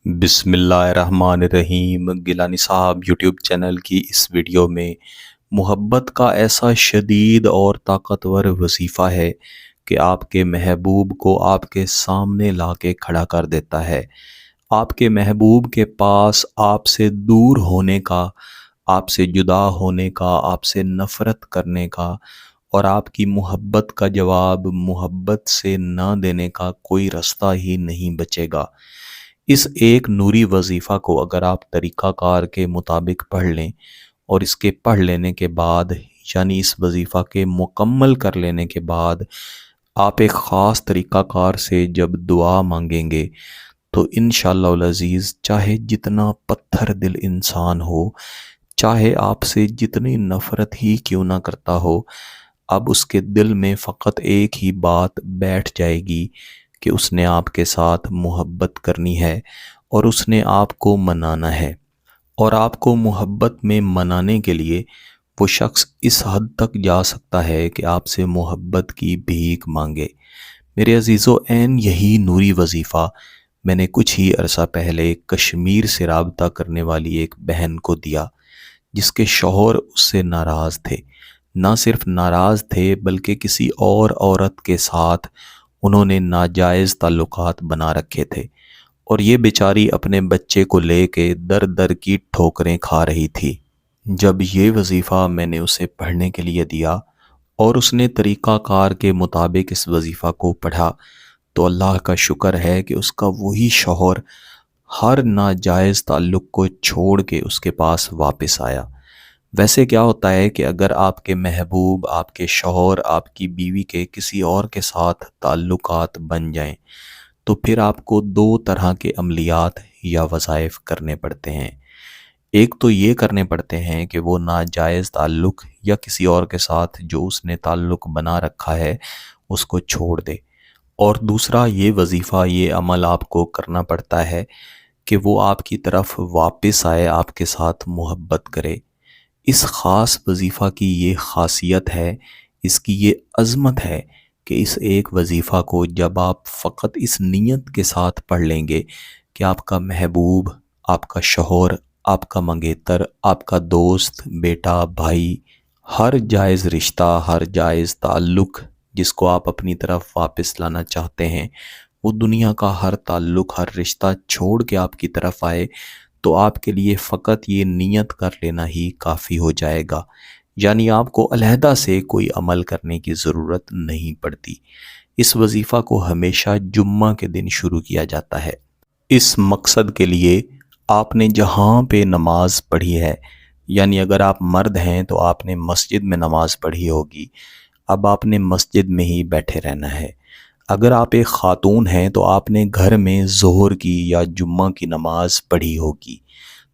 بسم اللہ الرحمن الرحیم۔ گیلانی صاحب یوٹیوب چینل کی اس ویڈیو میں محبت کا ایسا شدید اور طاقتور وظیفہ ہے کہ آپ کے محبوب کو آپ کے سامنے لا کے کھڑا کر دیتا ہے۔ آپ کے محبوب کے پاس آپ سے دور ہونے کا، آپ سے جدا ہونے کا، آپ سے نفرت کرنے کا اور آپ کی محبت کا جواب محبت سے نہ دینے کا کوئی رستہ ہی نہیں بچے گا۔ اس ایک نوری وظیفہ کو اگر آپ طریقہ کار کے مطابق پڑھ لیں اور اس کے پڑھ لینے کے بعد، یعنی اس وظیفہ کے مکمل کر لینے کے بعد آپ ایک خاص طریقہ کار سے جب دعا مانگیں گے تو انشاءاللہ العزیز چاہے جتنا پتھر دل انسان ہو، چاہے آپ سے جتنی نفرت ہی کیوں نہ کرتا ہو، اب اس کے دل میں فقط ایک ہی بات بیٹھ جائے گی کہ اس نے آپ کے ساتھ محبت کرنی ہے اور اس نے آپ کو منانا ہے۔ اور آپ کو محبت میں منانے کے لیے وہ شخص اس حد تک جا سکتا ہے کہ آپ سے محبت کی بھیک مانگے۔ میرے عزیزو، عین یہی نوری وظیفہ میں نے کچھ ہی عرصہ پہلے کشمیر سے رابطہ کرنے والی ایک بہن کو دیا، جس کے شوہر اس سے ناراض تھے۔ نہ صرف ناراض تھے بلکہ کسی اور عورت کے ساتھ انہوں نے ناجائز تعلقات بنا رکھے تھے، اور یہ بیچاری اپنے بچے کو لے کے در در کی ٹھوکریں کھا رہی تھی۔ جب یہ وظیفہ میں نے اسے پڑھنے کے لیے دیا اور اس نے طریقہ کار کے مطابق اس وظیفہ کو پڑھا تو اللہ کا شکر ہے کہ اس کا وہی شوہر ہر ناجائز تعلق کو چھوڑ کے اس کے پاس واپس آیا۔ ویسے کیا ہوتا ہے کہ اگر آپ کے محبوب، آپ کے شوہر، آپ کی بیوی کے کسی اور کے ساتھ تعلقات بن جائیں تو پھر آپ کو دو طرح کے عملیات یا وظائف کرنے پڑتے ہیں۔ ایک تو یہ کرنے پڑتے ہیں کہ وہ ناجائز تعلق یا کسی اور کے ساتھ جو اس نے تعلق بنا رکھا ہے اس کو چھوڑ دے، اور دوسرا یہ وظیفہ، یہ عمل آپ کو کرنا پڑتا ہے کہ وہ آپ کی طرف واپس آئے، آپ کے ساتھ محبت کرے۔ اس خاص وظیفہ کی یہ خاصیت ہے، اس کی یہ عظمت ہے کہ اس ایک وظیفہ کو جب آپ فقط اس نیت کے ساتھ پڑھ لیں گے کہ آپ کا محبوب، آپ کا شوہر، آپ کا منگیتر، آپ کا دوست، بیٹا، بھائی، ہر جائز رشتہ، ہر جائز تعلق جس کو آپ اپنی طرف واپس لانا چاہتے ہیں، وہ دنیا کا ہر تعلق، ہر رشتہ چھوڑ کے آپ کی طرف آئے تو آپ کے لیے فقط یہ نیت کر لینا ہی کافی ہو جائے گا۔ یعنی آپ کو علیحدہ سے کوئی عمل کرنے کی ضرورت نہیں پڑتی۔ اس وظیفہ کو ہمیشہ جمعہ کے دن شروع کیا جاتا ہے۔ اس مقصد کے لیے آپ نے جہاں پہ نماز پڑھی ہے، یعنی اگر آپ مرد ہیں تو آپ نے مسجد میں نماز پڑھی ہوگی، اب آپ نے مسجد میں ہی بیٹھے رہنا ہے۔ اگر آپ ایک خاتون ہیں تو آپ نے گھر میں ظہر کی یا جمعہ کی نماز پڑھی ہوگی،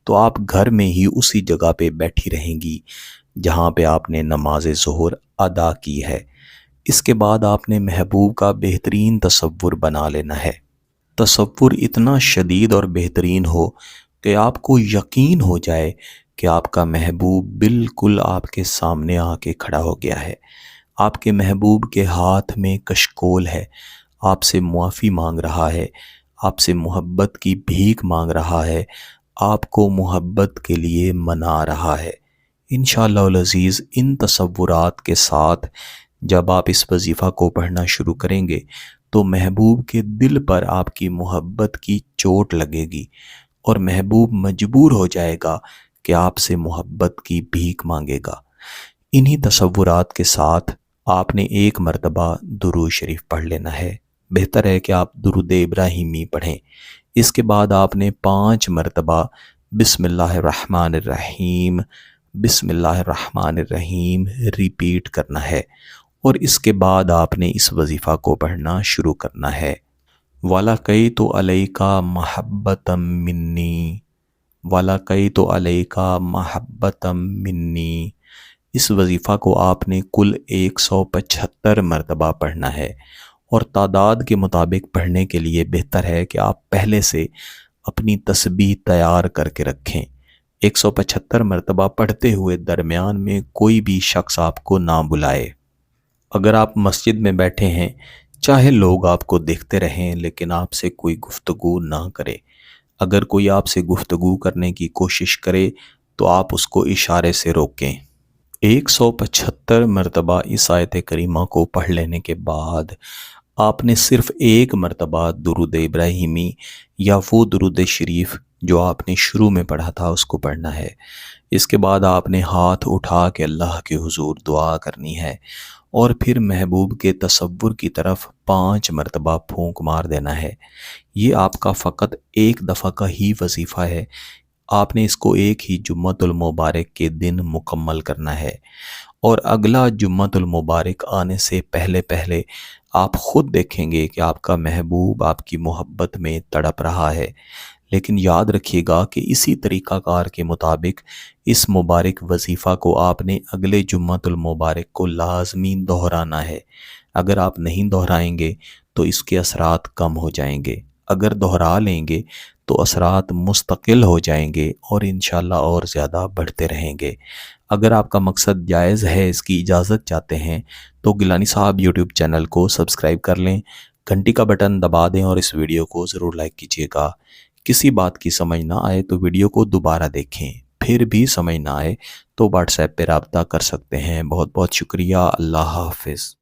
تو آپ گھر میں ہی اسی جگہ پہ بیٹھی رہیں گی جہاں پہ آپ نے نماز ظہر ادا کی ہے۔ اس کے بعد آپ نے محبوب کا بہترین تصور بنا لینا ہے۔ تصور اتنا شدید اور بہترین ہو کہ آپ کو یقین ہو جائے کہ آپ کا محبوب بالکل آپ کے سامنے آ کے کھڑا ہو گیا ہے۔ آپ کے محبوب کے ہاتھ میں کشکول ہے، آپ سے معافی مانگ رہا ہے، آپ سے محبت کی بھیک مانگ رہا ہے، آپ کو محبت کے لیے منا رہا ہے۔ انشاءاللہ العزیز ان تصورات کے ساتھ جب آپ اس وظیفہ کو پڑھنا شروع کریں گے تو محبوب کے دل پر آپ کی محبت کی چوٹ لگے گی اور محبوب مجبور ہو جائے گا کہ آپ سے محبت کی بھیک مانگے گا۔ انہی تصورات کے ساتھ آپ نے ایک مرتبہ درود شریف پڑھ لینا ہے۔ بہتر ہے کہ آپ درود ابراہیمی پڑھیں۔ اس کے بعد آپ نے 5 مرتبہ بسم اللہ الرحمن الرحیم، بسم اللہ الرحمن الرحیم ریپیٹ کرنا ہے، اور اس کے بعد آپ نے اس وظیفہ کو پڑھنا شروع کرنا ہے۔ وَلَقَيْتُ عَلَيْكَ مَحَبَّةً مِّنِّي، وَلَقَيْتُ عَلَيْكَ مَحَبَّةً مِّنِّي۔ اس وظیفہ کو آپ نے کل 175 مرتبہ پڑھنا ہے، اور تعداد کے مطابق پڑھنے کے لیے بہتر ہے کہ آپ پہلے سے اپنی تسبیح تیار کر کے رکھیں۔ 175 مرتبہ پڑھتے ہوئے درمیان میں کوئی بھی شخص آپ کو نہ بلائے۔ اگر آپ مسجد میں بیٹھے ہیں، چاہے لوگ آپ کو دیکھتے رہیں لیکن آپ سے کوئی گفتگو نہ کرے۔ اگر کوئی آپ سے گفتگو کرنے کی کوشش کرے تو آپ اس کو اشارے سے روکیں۔ 175 مرتبہ اس آیت کریمہ کو پڑھ لینے کے بعد آپ نے صرف ایک مرتبہ درود ابراہیمی یا وہ درود شریف جو آپ نے شروع میں پڑھا تھا اس کو پڑھنا ہے۔ اس کے بعد آپ نے ہاتھ اٹھا کے اللہ کے حضور دعا کرنی ہے اور پھر محبوب کے تصور کی طرف 5 مرتبہ پھونک مار دینا ہے۔ یہ آپ کا فقط ایک دفعہ کا ہی وظیفہ ہے۔ آپ نے اس کو ایک ہی جمعۃ المبارک کے دن مکمل کرنا ہے، اور اگلا جمعۃ المبارک آنے سے پہلے پہلے آپ خود دیکھیں گے کہ آپ کا محبوب آپ کی محبت میں تڑپ رہا ہے۔ لیکن یاد رکھیے گا کہ اسی طریقہ کار کے مطابق اس مبارک وظیفہ کو آپ نے اگلے جمعۃ المبارک کو لازمی دہرانا ہے۔ اگر آپ نہیں دہرائیں گے تو اس کے اثرات کم ہو جائیں گے، اگر دہرا لیں گے تو اثرات مستقل ہو جائیں گے اور انشاءاللہ اور زیادہ بڑھتے رہیں گے۔ اگر آپ کا مقصد جائز ہے، اس کی اجازت چاہتے ہیں، تو گیلانی صاحب یوٹیوب چینل کو سبسکرائب کر لیں، گھنٹی کا بٹن دبا دیں اور اس ویڈیو کو ضرور لائک کیجیے گا۔ کسی بات کی سمجھ نہ آئے تو ویڈیو کو دوبارہ دیکھیں، پھر بھی سمجھ نہ آئے تو واٹس ایپ پہ رابطہ کر سکتے ہیں۔ بہت بہت شکریہ۔ اللہ حافظ۔